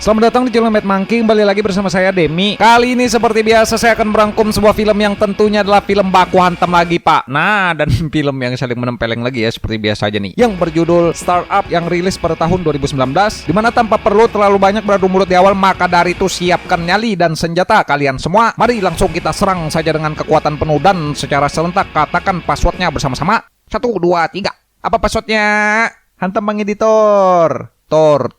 Selamat datang di channel Mad Monkey, kembali lagi bersama saya Demi. Kali ini seperti biasa saya akan merangkum sebuah film yang tentunya adalah film baku hantam lagi pak. Nah, dan film yang saling menempeleng lagi ya, seperti biasa aja nih, yang berjudul Startup, yang rilis pada tahun 2019. Dimana tanpa perlu terlalu banyak beradu mulut di awal, maka dari itu siapkan nyali dan senjata kalian semua. Mari langsung kita serang saja dengan kekuatan penuh dan secara serentak katakan passwordnya bersama-sama. 1, 2, 3. Apa passwordnya? Hantam Bang Editor. Tor.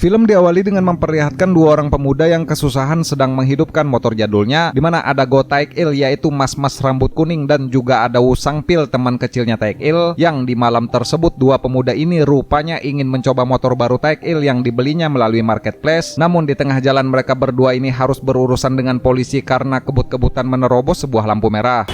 Film diawali dengan memperlihatkan dua orang pemuda yang kesusahan sedang menghidupkan motor jadulnya, di mana ada Go Taek-il yaitu mas-mas rambut kuning dan juga ada Woo Sang-pil teman kecilnya Taek-il, yang di malam tersebut dua pemuda ini rupanya ingin mencoba motor baru Taek-il yang dibelinya melalui marketplace. Namun di tengah jalan mereka berdua ini harus berurusan dengan polisi karena kebut-kebutan menerobos sebuah lampu merah.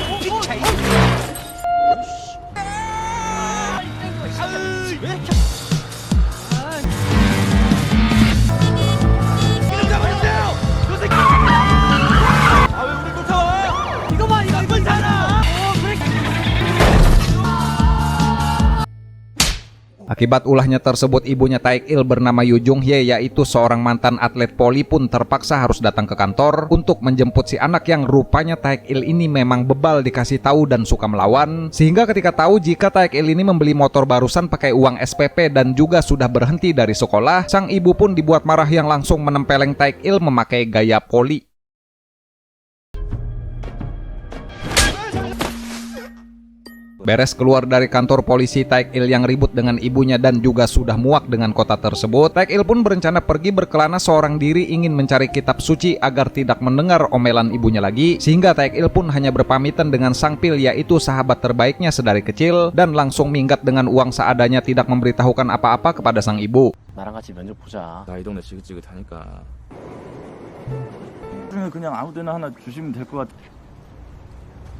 Akibat ulahnya tersebut, ibunya Taek-il bernama Yoo Jung-hye yaitu seorang mantan atlet poli pun terpaksa harus datang ke kantor untuk menjemput si anak yang rupanya Taek-il ini memang bebal dikasih tahu dan suka melawan. Sehingga ketika tahu jika Taek-il ini membeli motor barusan pakai uang SPP dan juga sudah berhenti dari sekolah, sang ibu pun dibuat marah yang langsung menempeleng Taek-il memakai gaya poli. Beres keluar dari kantor polisi, Taek-il yang ribut dengan ibunya dan juga sudah muak dengan kota tersebut, Taek-il pun berencana pergi berkelana seorang diri ingin mencari kitab suci agar tidak mendengar omelan ibunya lagi. Sehingga Taek-il pun hanya berpamitan dengan Sang-pil yaitu sahabat terbaiknya sedari kecil dan langsung minggat dengan uang seadanya, tidak memberitahukan apa-apa kepada sang ibu. 나랑 같이 면접 보자. 나 이 동네 지긋지긋하니까 그냥 아무 데나 하나 주시면 될 것 같아.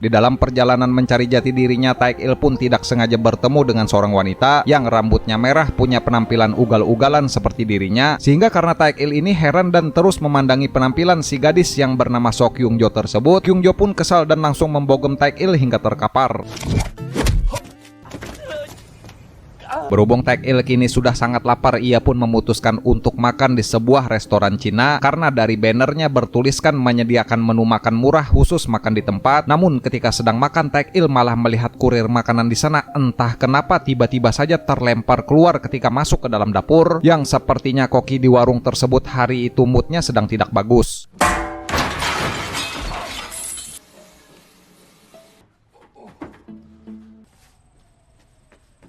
Di dalam perjalanan mencari jati dirinya, Taek-il pun tidak sengaja bertemu dengan seorang wanita yang rambutnya merah, punya penampilan ugal-ugalan seperti dirinya. Sehingga karena Taek-il ini heran dan terus memandangi penampilan si gadis yang bernama So Kyung-jo tersebut, Kyung-jo pun kesal dan langsung membogem Taek-il hingga terkapar. Berhubung Taek-il kini sudah sangat lapar, ia pun memutuskan untuk makan di sebuah restoran Cina karena dari bannernya bertuliskan menyediakan menu makan murah khusus makan di tempat. Namun ketika sedang makan, Taek-il malah melihat kurir makanan di sana. Entah kenapa tiba-tiba saja terlempar keluar ketika masuk ke dalam dapur, yang sepertinya koki di warung tersebut hari itu moodnya sedang tidak bagus.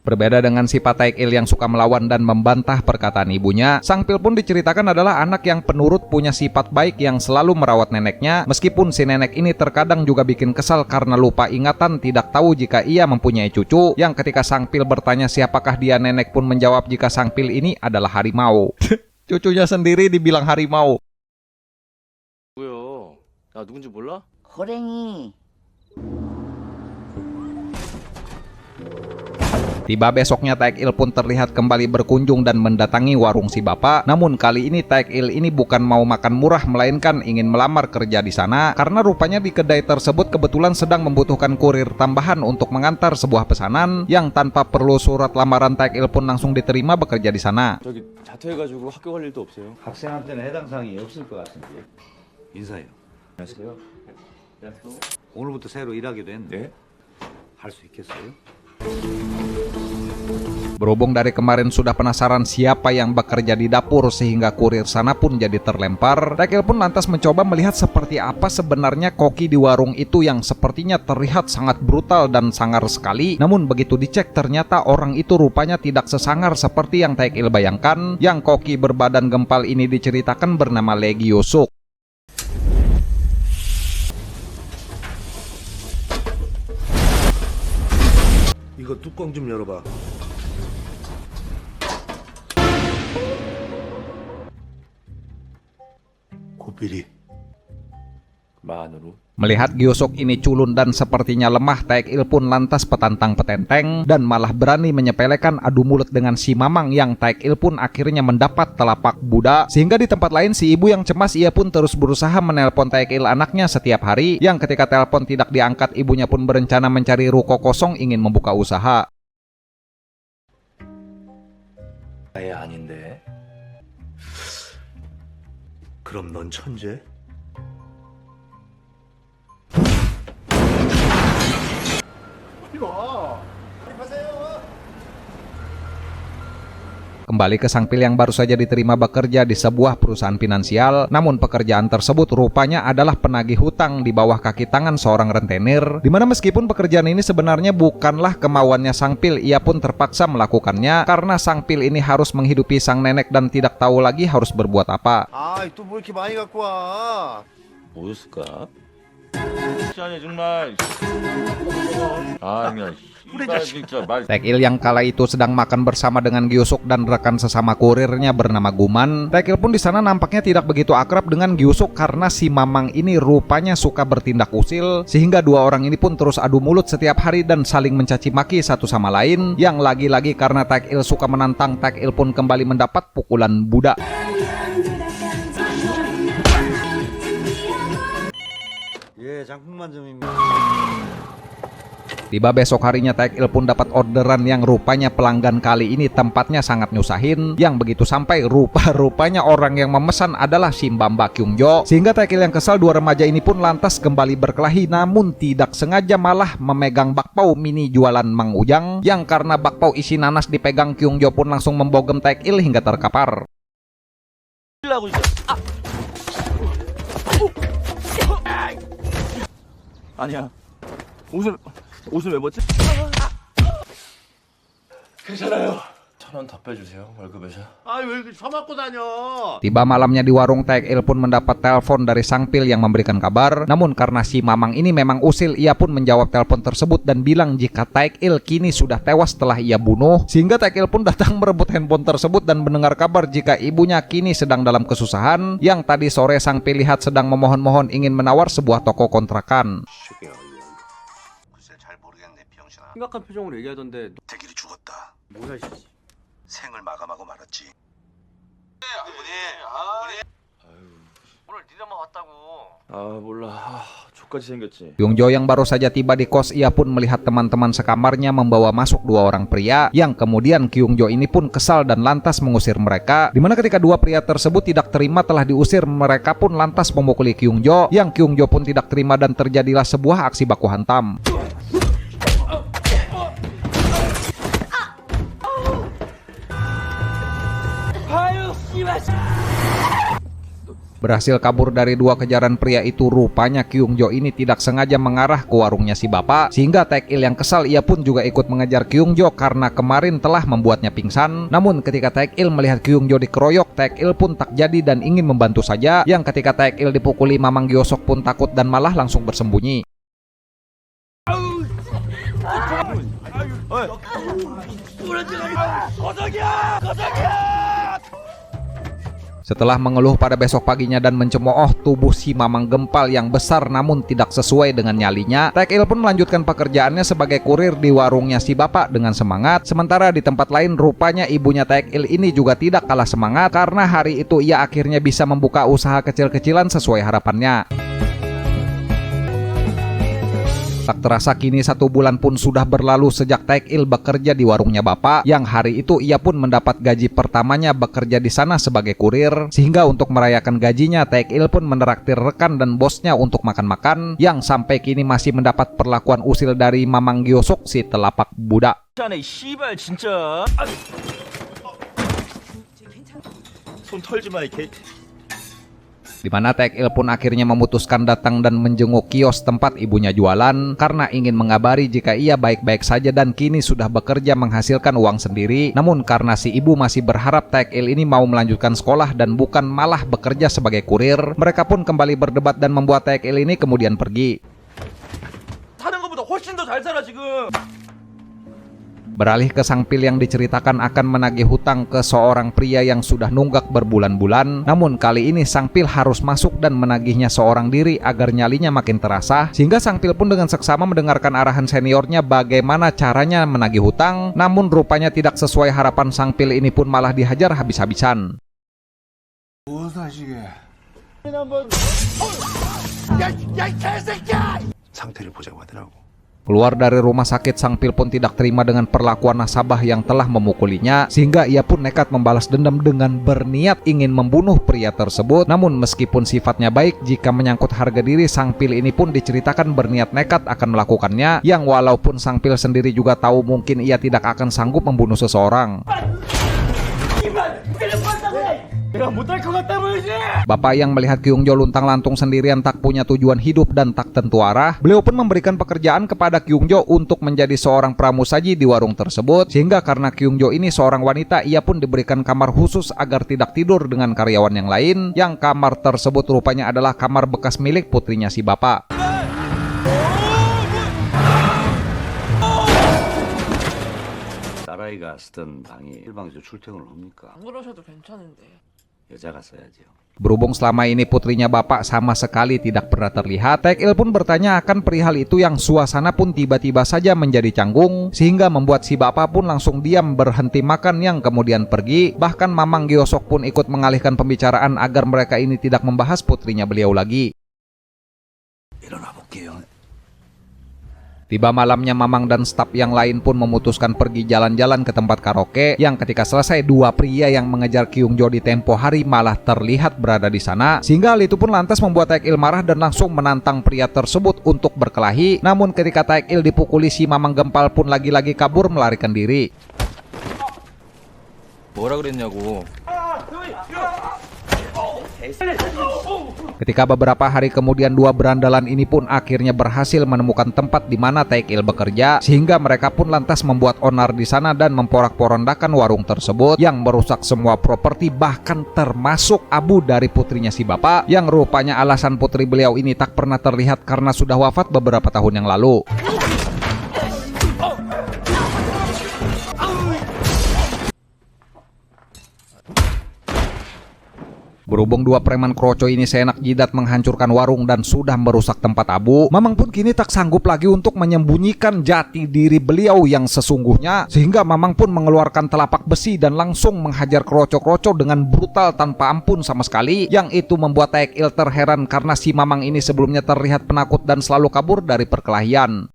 Berbeda dengan sifat Taek-il yang suka melawan dan membantah perkataan ibunya, Sang-pil pun diceritakan adalah anak yang penurut, punya sifat baik yang selalu merawat neneknya. Meskipun si nenek ini terkadang juga bikin kesal karena lupa ingatan, tidak tahu jika ia mempunyai cucu, yang ketika Sang-pil bertanya siapakah dia, nenek pun menjawab jika Sang-pil ini adalah harimau. Cucunya sendiri dibilang harimau. 뭐야? 나 누군지 몰라? 호랭이. Tiba besoknya, Taek-il pun terlihat kembali berkunjung dan mendatangi warung si bapak. Namun kali ini Taek-il ini bukan mau makan murah, melainkan ingin melamar kerja di sana karena rupanya di kedai tersebut kebetulan sedang membutuhkan kurir tambahan untuk mengantar sebuah pesanan, yang tanpa perlu surat lamaran Taek-il pun langsung diterima bekerja di sana. 저기 자퇴해가지고 학교 갈 일도 없어요? 학생한테는 해당 사항이 없을 것 같은데. 인사해요. 안녕하세요. 오늘부터 새로 일하게 된. 할 수 있겠어요? Berhubung dari kemarin sudah penasaran siapa yang bekerja di dapur sehingga kurir sana pun jadi terlempar, Taek-il pun lantas mencoba melihat seperti apa sebenarnya koki di warung itu yang sepertinya terlihat sangat brutal dan sangar sekali. Namun begitu dicek, ternyata orang itu rupanya tidak sesangar seperti yang Taek-il bayangkan. Yang koki berbadan gempal ini diceritakan bernama Lee Gyo-suk. 이거 뚜껑 좀 열어봐. 고삐리. 만으로. Melihat Gyosok ini culun dan sepertinya lemah, Taekil pun lantas petantang petenteng dan malah berani menyepelekan adu mulut dengan si Mamang yang Taekil pun akhirnya mendapat telapak buda. Sehingga di tempat lain si ibu yang cemas ia pun terus berusaha menelpon Taekil anaknya setiap hari, yang ketika telepon tidak diangkat ibunya pun berencana mencari ruko kosong ingin membuka usaha. 아예 아닌데. 그럼 넌 천재? Kembali ke sang Pil yang baru saja diterima bekerja di sebuah perusahaan finansial, namun pekerjaan tersebut rupanya adalah penagih hutang di bawah kaki tangan seorang rentenir, dimana meskipun pekerjaan ini sebenarnya bukanlah kemauannya sang Pil, ia pun terpaksa melakukannya karena sang Pil ini harus menghidupi sang nenek dan tidak tahu lagi harus berbuat apa. 아, 또 뭐 이렇게 많이 갖고 와? 뭐였을까? 시안이 정말. 아, 그냥 씨발 진짜 말. Taekil yang kala itu sedang makan bersama dengan Gyosok dan rekan sesama kurirnya bernama Guman. Taekil pun di sana nampaknya tidak begitu akrab dengan Gyosok karena si Mamang ini rupanya suka bertindak usil, sehingga dua orang ini pun terus adu mulut setiap hari dan saling mencaci maki satu sama lain. Yang lagi-lagi karena Taekil suka menantang, Taekil pun kembali mendapat pukulan budak. 예, 장풍만 점입니다. Tiba besok harinya Taekil pun dapat orderan yang rupanya pelanggan kali ini tempatnya sangat nyusahin, yang begitu sampai rupa-rupanya orang yang memesan adalah si Mbamba Kyungjo. Sehingga Taekil yang kesal, dua remaja ini pun lantas kembali berkelahi, namun tidak sengaja malah memegang bakpao mini jualan Mang Ujang, yang karena bakpao isi nanas dipegang Kyungjo pun langsung membogem Taekil hingga terkapar. 아니야. 옷을 왜 벗지? 괜찮아요. 1,000원 더 빼주세요 월급에서. 아, 왜 이렇게 처맞고 다녀? Tiba malamnya di warung, Taekil pun mendapat telepon dari sang Pil yang memberikan kabar. Namun karena si Mamang ini memang usil, ia pun menjawab telepon tersebut dan bilang jika Taekil kini sudah tewas setelah ia bunuh. Sehingga Taekil pun datang merebut handphone tersebut dan mendengar kabar jika ibunya kini sedang dalam kesusahan, yang tadi sore sang Pil lihat sedang memohon-mohon ingin menawar sebuah toko kontrakan. 글쎄 잘 모르겠네, 병신아. 심각한 표정으로 얘기하던데 대길이 죽었다. 뭐야 씨. 생을 마감하고 말았지. 오늘 니네만 왔다고. 아 몰라. 족같이 생겼지. Kyungjo yang baru saja tiba di kos, ia pun melihat teman-teman sekamarnya membawa masuk dua orang pria, yang kemudian Kyungjo ini pun kesal dan lantas mengusir mereka. Dimana ketika dua pria tersebut tidak terima telah diusir, mereka pun lantas memukuli Kyungjo, yang Kyungjo pun tidak terima dan terjadilah sebuah aksi baku hantam. Berhasil kabur dari dua kejaran pria itu, rupanya Kyungjo ini tidak sengaja mengarah ke warungnya si bapak, sehingga Taekil yang kesal ia pun juga ikut mengejar Kyungjo karena kemarin telah membuatnya pingsan. Namun ketika Taekil melihat Kyungjo dikeroyok, Taekil pun tak jadi dan ingin membantu saja, yang ketika Taekil dipukuli, Mamang Gyosok pun takut dan malah langsung bersembunyi. Setelah mengeluh pada besok paginya dan mencemooh, tubuh si Mamang gempal yang besar namun tidak sesuai dengan nyalinya, Taekil pun melanjutkan pekerjaannya sebagai kurir di warungnya si bapak dengan semangat. Sementara di tempat lain, rupanya ibunya Taekil ini juga tidak kalah semangat karena hari itu ia akhirnya bisa membuka usaha kecil-kecilan sesuai harapannya. Tak terasa kini 1 bulan pun sudah berlalu sejak Taekil bekerja di warungnya bapak, yang hari itu ia pun mendapat gaji pertamanya bekerja di sana sebagai kurir. Sehingga untuk merayakan gajinya, Taekil pun menraktir rekan dan bosnya untuk makan-makan, yang sampai kini masih mendapat perlakuan usil dari Mamang Gyosok si telapak budak. 자네 씨발 진짜. 손 털지 마, 이 개. Di mana Taekil pun akhirnya memutuskan datang dan menjenguk kios tempat ibunya jualan karena ingin mengabari jika ia baik-baik saja dan kini sudah bekerja menghasilkan uang sendiri. Namun karena si ibu masih berharap Taekil ini mau melanjutkan sekolah dan bukan malah bekerja sebagai kurir, mereka pun kembali berdebat dan membuat Taekil ini kemudian pergi. 사는 것보다 훨씬 더 잘 살아 지금. Beralih ke sang Pil yang diceritakan akan menagih hutang ke seorang pria yang sudah nunggak berbulan-bulan. Namun kali ini sang Pil harus masuk dan menagihnya seorang diri agar nyalinya makin terasa. Sehingga sang Pil pun dengan seksama mendengarkan arahan seniornya bagaimana caranya menagih hutang. Namun rupanya tidak sesuai harapan sang Pil ini pun malah dihajar habis-habisan. 상태를 보자고 하더라고. Keluar dari rumah sakit, sang Pil pun tidak terima dengan perlakuan nasabah yang telah memukulinya, sehingga ia pun nekat membalas dendam dengan berniat ingin membunuh pria tersebut. Namun meskipun sifatnya baik, jika menyangkut harga diri, sang Pil ini pun diceritakan berniat nekat akan melakukannya, yang walaupun sang Pil sendiri juga tahu mungkin ia tidak akan sanggup membunuh seseorang. Bapak yang melihat Kyungjo luntang-lantung sendirian tak punya tujuan hidup dan tak tentu arah, beliau pun memberikan pekerjaan kepada Kyungjo untuk menjadi seorang pramusaji di warung tersebut. Sehingga karena Kyungjo ini seorang wanita, ia pun diberikan kamar khusus agar tidak tidur dengan karyawan yang lain, yang kamar tersebut rupanya adalah kamar bekas milik putrinya si bapak. 딸아이가 쓰던 방이 일방적으로 출퇴근을 합니까? 안 그러셔도 괜찮은데. 여자가 써야죠. Berhubung selama ini putrinya bapak sama sekali tidak pernah terlihat, Taekil pun bertanya akan perihal itu, yang suasana pun tiba-tiba saja menjadi canggung, sehingga membuat si bapak pun langsung diam berhenti makan yang kemudian pergi. Bahkan Mamang Gyosok pun ikut mengalihkan pembicaraan agar mereka ini tidak membahas putrinya beliau lagi. 일어나 볼게요. Tiba malamnya, Mamang dan staf yang lain pun memutuskan pergi jalan-jalan ke tempat karaoke, yang ketika selesai dua pria yang mengejar Kyungjo di tempo hari malah terlihat berada di sana. Sehingga hal itu pun lantas membuat Taekil marah dan langsung menantang pria tersebut untuk berkelahi. Namun ketika Taekil dipukuli, si Mamang Gempal pun lagi-lagi kabur melarikan diri. 뭐라 그랬냐고. Ketika beberapa hari kemudian, dua berandalan ini pun akhirnya berhasil menemukan tempat di mana Taekil bekerja, sehingga mereka pun lantas membuat onar di sana dan memporak-porandakan warung tersebut, yang merusak semua properti, bahkan termasuk abu dari putrinya si bapak, yang rupanya alasan putri beliau ini tak pernah terlihat karena sudah wafat beberapa tahun yang lalu. Berhubung dua preman kroco ini seenak jidat menghancurkan warung dan sudah merusak tempat abu, Mamang pun kini tak sanggup lagi untuk menyembunyikan jati diri beliau yang sesungguhnya, sehingga Mamang pun mengeluarkan telapak besi dan langsung menghajar kroco-kroco dengan brutal tanpa ampun sama sekali, yang itu membuat Taekil terheran karena si Mamang ini sebelumnya terlihat penakut dan selalu kabur dari perkelahian.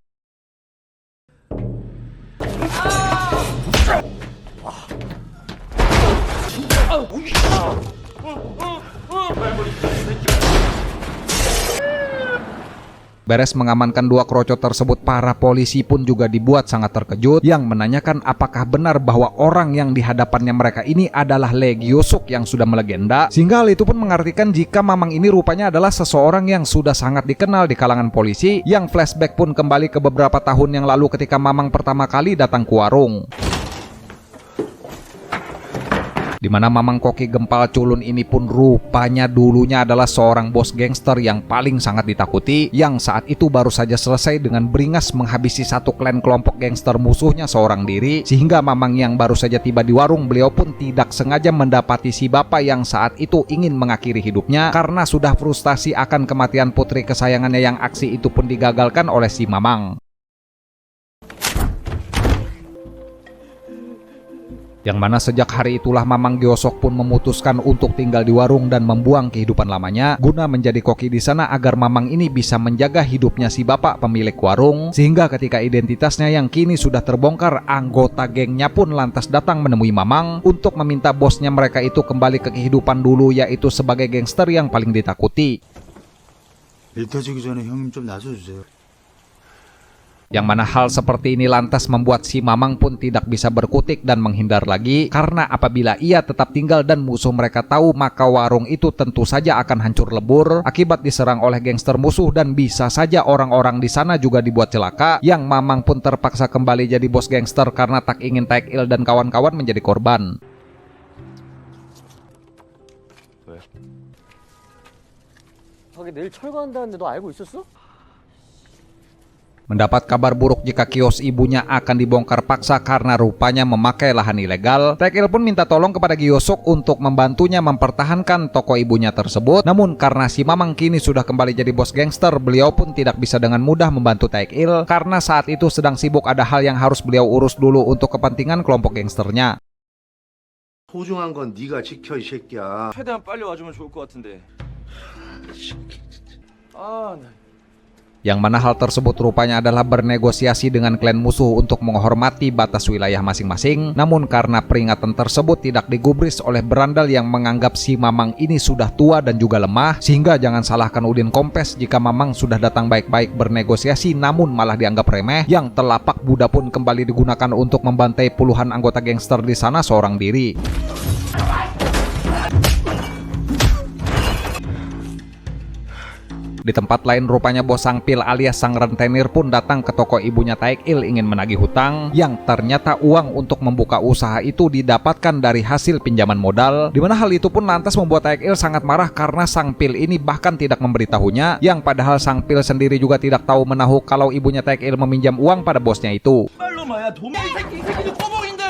Beres mengamankan dua kroco tersebut, para polisi pun juga dibuat sangat terkejut, yang menanyakan apakah benar bahwa orang yang di hadapannya mereka ini adalah Lee Gyosok yang sudah melegenda. Sehingga hal itu pun mengartikan jika Mamang ini rupanya adalah seseorang yang sudah sangat dikenal di kalangan polisi, yang flashback pun kembali ke beberapa tahun yang lalu ketika Mamang pertama kali datang ke warung. Di mana Mamang Koki Gempal Culun ini pun rupanya dulunya adalah seorang bos gangster yang paling sangat ditakuti, yang saat itu baru saja selesai dengan beringas menghabisi satu klan kelompok gangster musuhnya seorang diri. Sehingga Mamang yang baru saja tiba di warung, beliau pun tidak sengaja mendapati si bapak yang saat itu ingin mengakhiri hidupnya karena sudah frustasi akan kematian putri kesayangannya, yang aksi itu pun digagalkan oleh si Mamang. Yang mana sejak hari itulah Mamang Gyosok pun memutuskan untuk tinggal di warung dan membuang kehidupan lamanya guna menjadi koki di sana agar Mamang ini bisa menjaga hidupnya si bapak pemilik warung. Sehingga ketika identitasnya yang kini sudah terbongkar, anggota gengnya pun lantas datang menemui Mamang untuk meminta bosnya mereka itu kembali ke kehidupan dulu, yaitu sebagai gangster yang paling ditakuti. 일 터지기 전에 형님 좀 놔줘주세요. Yang mana hal seperti ini lantas membuat si Mamang pun tidak bisa berkutik dan menghindar lagi, karena apabila ia tetap tinggal dan musuh mereka tahu, maka warung itu tentu saja akan hancur lebur akibat diserang oleh gangster musuh, dan bisa saja orang-orang di sana juga dibuat celaka, yang Mamang pun terpaksa kembali jadi bos gangster karena tak ingin Taekil dan kawan-kawan menjadi korban. 자기 내일 철거한다는데 너 알고 있었어? Mendapat kabar buruk jika kios ibunya akan dibongkar paksa karena rupanya memakai lahan ilegal, Taek-il pun minta tolong kepada Gyo-suk untuk membantunya mempertahankan toko ibunya tersebut. Namun karena si Mamang kini sudah kembali jadi bos gangster, beliau pun tidak bisa dengan mudah membantu Taek-il karena saat itu sedang sibuk ada hal yang harus beliau urus dulu untuk kepentingan kelompok gangsternya. 소중한 건 네가 지켜 이 새끼야. 최대한 빨리 와주면 좋을 것 같은데. 나 Yang mana hal tersebut rupanya adalah bernegosiasi dengan klan musuh untuk menghormati batas wilayah masing-masing. Namun karena peringatan tersebut tidak digubris oleh berandal yang menganggap si Mamang ini sudah tua dan juga lemah, sehingga jangan salahkan Udin Kompes jika Mamang sudah datang baik-baik bernegosiasi namun malah dianggap remeh. Yang telapak Buddha pun kembali digunakan untuk membantai puluhan anggota gangster di sana seorang diri. Di tempat lain rupanya bos Sang Pil alias sang rentenir pun datang ke toko ibunya Taek-il ingin menagih hutang, yang ternyata uang untuk membuka usaha itu didapatkan dari hasil pinjaman modal. Dimana hal itu pun lantas membuat Taek-il sangat marah karena Sang Pil ini bahkan tidak memberitahunya, yang padahal Sang Pil sendiri juga tidak tahu menahu kalau ibunya Taek-il meminjam uang pada bosnya itu. 빨로 마야 도미 이 새끼도 꼬봉인데.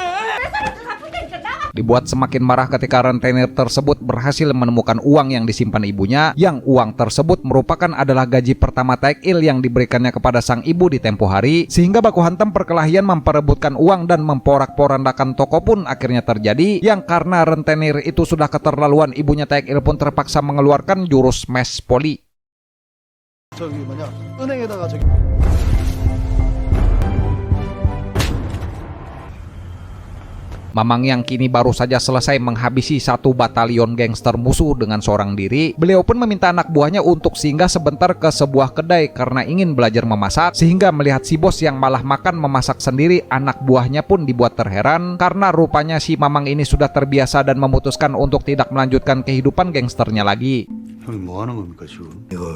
Dibuat semakin marah ketika rentenir tersebut berhasil menemukan uang yang disimpan ibunya, yang uang tersebut merupakan adalah gaji pertama Taek-il yang diberikannya kepada sang ibu di tempo hari, sehingga baku hantam perkelahian memperebutkan uang dan memporak-porandakan toko pun akhirnya terjadi, yang karena rentenir itu sudah keterlaluan, ibunya Taek-il pun terpaksa mengeluarkan jurus mes poli. 저기 뭐냐 은행에다가 저기 Mamang yang kini baru saja selesai menghabisi satu batalion gangster musuh dengan seorang diri, beliau pun meminta anak buahnya untuk singgah sebentar ke sebuah kedai karena ingin belajar memasak, sehingga melihat si bos yang malah makan memasak sendiri, anak buahnya pun dibuat terheran karena rupanya si Mamang ini sudah terbiasa dan memutuskan untuk tidak melanjutkan kehidupan gangsternya lagi. 형이 뭐 하는 겁니까 지금? 이거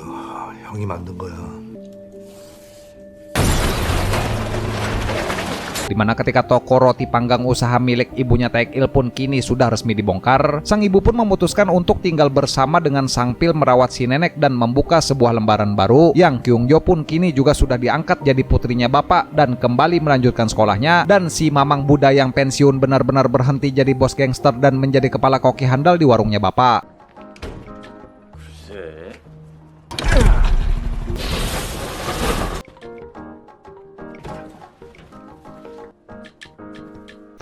형이 만든 거야. Dimana ketika toko roti panggang usaha milik ibunya Taek-il pun kini sudah resmi dibongkar, sang ibu pun memutuskan untuk tinggal bersama dengan Sang Pil merawat si nenek dan membuka sebuah lembaran baru, yang Kyung-jo pun kini juga sudah diangkat jadi putrinya bapak dan kembali melanjutkan sekolahnya, dan si Mamang Buddha yang pensiun benar-benar berhenti jadi bos gangster dan menjadi kepala koki handal di warungnya bapak. 글쎄.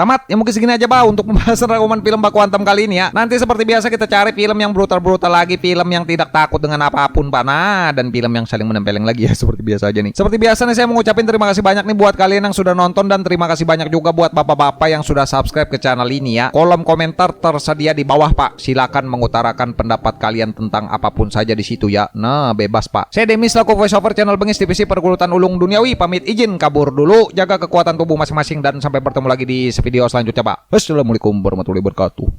Tamat, ya mungkin segini aja Pak untuk pembahasan rangkuman film Baku Hantam kali ini ya. Nanti seperti biasa kita cari film yang brutal-brutal lagi, film yang tidak takut dengan apapun Pak. Nah, dan film yang saling menempeleng lagi ya, seperti biasa aja nih. Seperti biasa nih saya mengucapin terima kasih banyak nih buat kalian yang sudah nonton, dan terima kasih banyak juga buat bapak-bapak yang sudah subscribe ke channel ini ya. Kolom komentar tersedia di bawah Pak. Silakan mengutarakan pendapat kalian tentang apapun saja di situ ya. Nah, bebas Pak. Saya Demi selaku voiceover channel Bengis Divisi Pergulutan Ulung Duniawi pamit izin kabur dulu. Jaga kekuatan tubuh masing-masing dan sampai bertemu lagi di video selanjutnya Pak. Wassalamualaikum warahmatullahi wabarakatuh.